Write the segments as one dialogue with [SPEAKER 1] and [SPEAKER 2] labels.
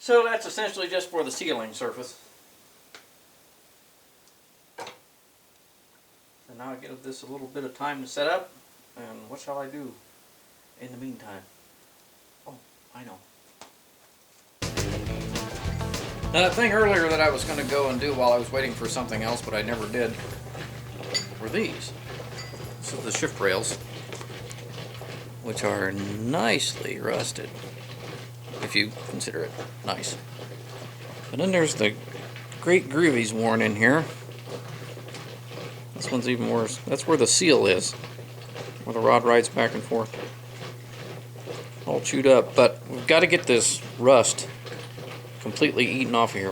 [SPEAKER 1] So that's essentially just for the sealing surface. And now I give this a little bit of time to set up. And what shall I do in the meantime? Oh, I know. Now that thing earlier that I was going to go and do while I was waiting for something else, but I never did, were these. So the shift rails, which are nicely rusted, if you consider it nice. And then there's the great groovies worn in here. This one's even worse. That's where the seal is, where the rod rides back and forth. All chewed up, but we've got to get this rust completely eaten off of here.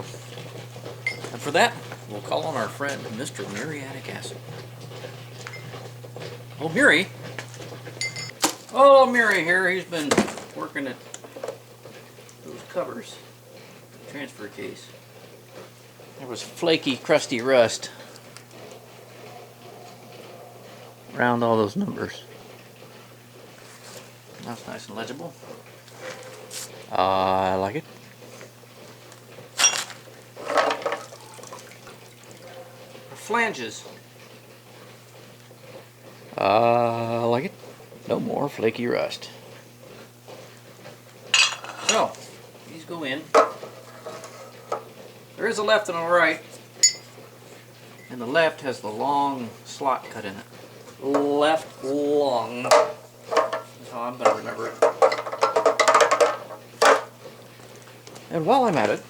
[SPEAKER 1] And for that, we'll call on our friend, Mr. Muriatic Acid. Oh, Muri. Oh, Muri here. He's been working at those covers. Transfer case. There was flaky, crusty rust around all those numbers. That's nice and legible. I like it. Flanges. I like it. No more flaky rust. So, these go in. There is a left and a right. And the left has the long slot cut in it. Left long. That's how I'm going to remember it. And while I'm at it,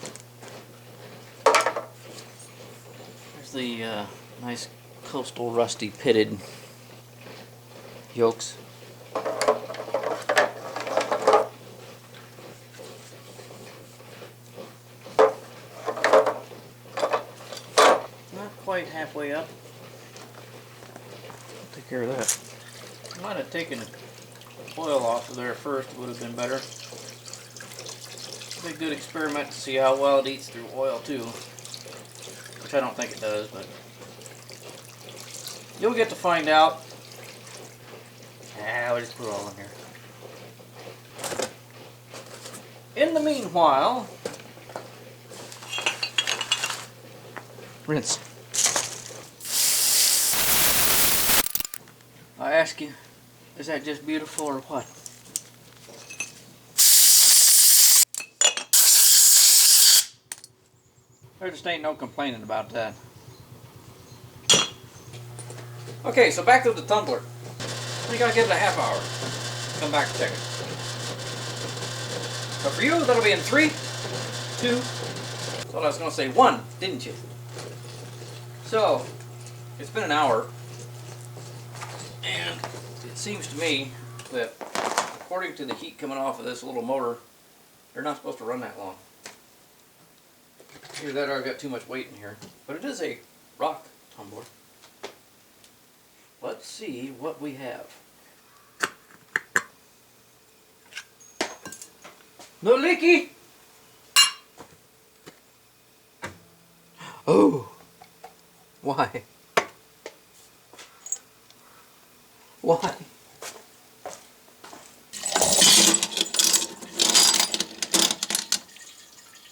[SPEAKER 1] there's the nice coastal rusty pitted yokes. Not quite halfway up. Take care of that. I might have taken oil off of there first, it would have been better. It'd be a good experiment to see how well it eats through oil too. Which I don't think it does, but you'll get to find out. I'll just put it all in here. In the meanwhile, rinse. I ask you, is that just beautiful or what? There just ain't no complaining about that. Okay, so back to the tumbler. You gotta give it a half hour. Come back and check it. But for you, that'll be in 3, 2, so I was gonna say 1, didn't you? So, it's been an hour, and it seems to me that according to the heat coming off of this little motor, they're not supposed to run that long. Either that or I've got too much weight in here. But it is a rock tumbler. Let's see what we have. No leaky! Oh! Why? Why?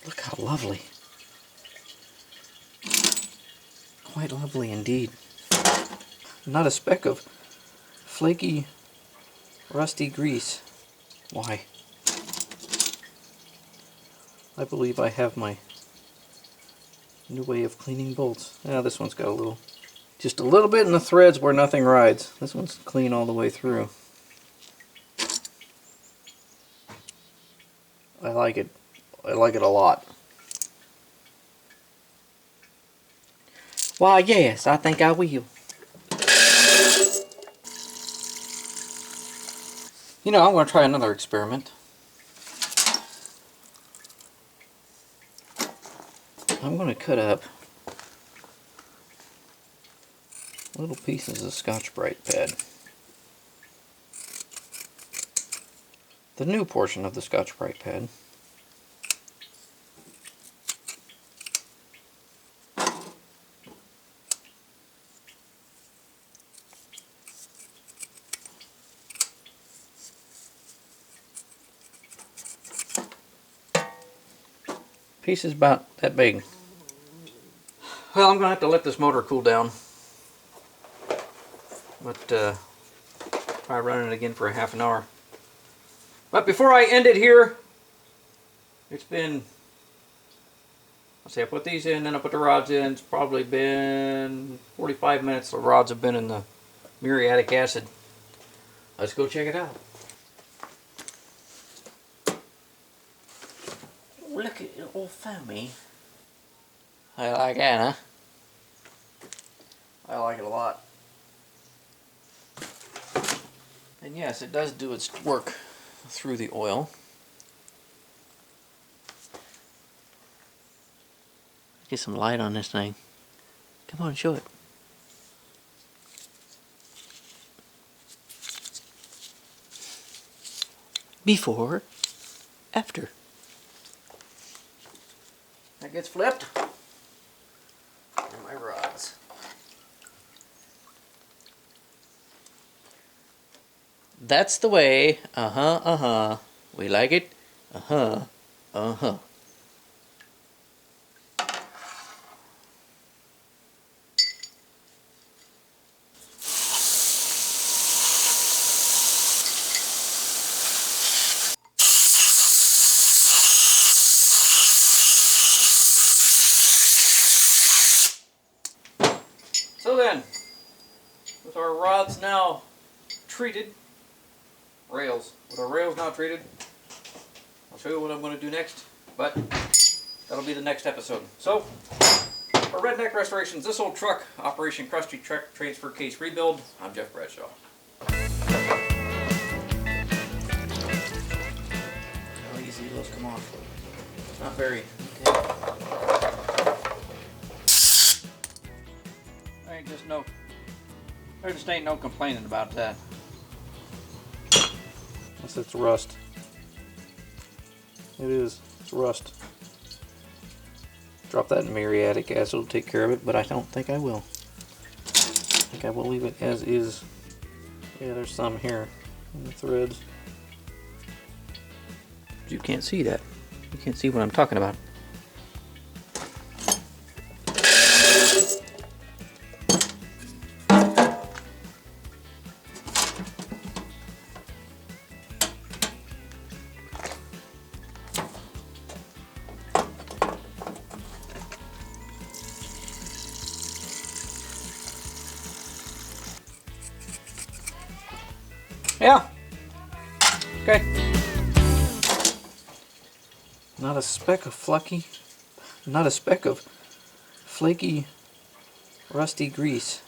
[SPEAKER 1] Look how lovely. Quite lovely indeed. Not a speck of flaky, rusty grease. Why? I believe I have my new way of cleaning bolts. Now this one's got a little, just a little bit in the threads where nothing rides. This one's clean all the way through. I like it. I like it a lot. Why, yes, I think I will. You know, I'm going to try another experiment. I'm going to cut up little pieces of Scotch-Brite pad. The new portion of the Scotch-Brite pad. Piece is about that big. Well, I'm going to have to let this motor cool down. But try running it again for a half an hour. But before I end it here, it's been, let's see, I put these in, then I put the rods in. It's probably been 45 minutes the rods have been in the muriatic acid. Let's go check it out. Look at it all foamy. I like that, huh? I like it a lot. And yes, it does do its work through the oil. Get some light on this thing. Come on, show it. Before, after. That gets flipped. And my rods. That's the way. We like it. So then, with our rods now treated, with our rails now treated, I'll show you what I'm going to do next, but that'll be the next episode. So, for Redneck Restorations, this old truck, Operation Krusty Truck Transfer Case Rebuild, I'm Jeff Bradshaw. How easy those come off. Not very. Okay. There just ain't no complaining about that. Unless it's rust. It is. It's rust. Drop that in muriatic acid will take care of it, but I don't think I will. I think I will leave it as is. Yeah, there's some here in the threads. You can't see that. You can't see what I'm talking about. Yeah. Okay. Not a speck of flaky, rusty grease.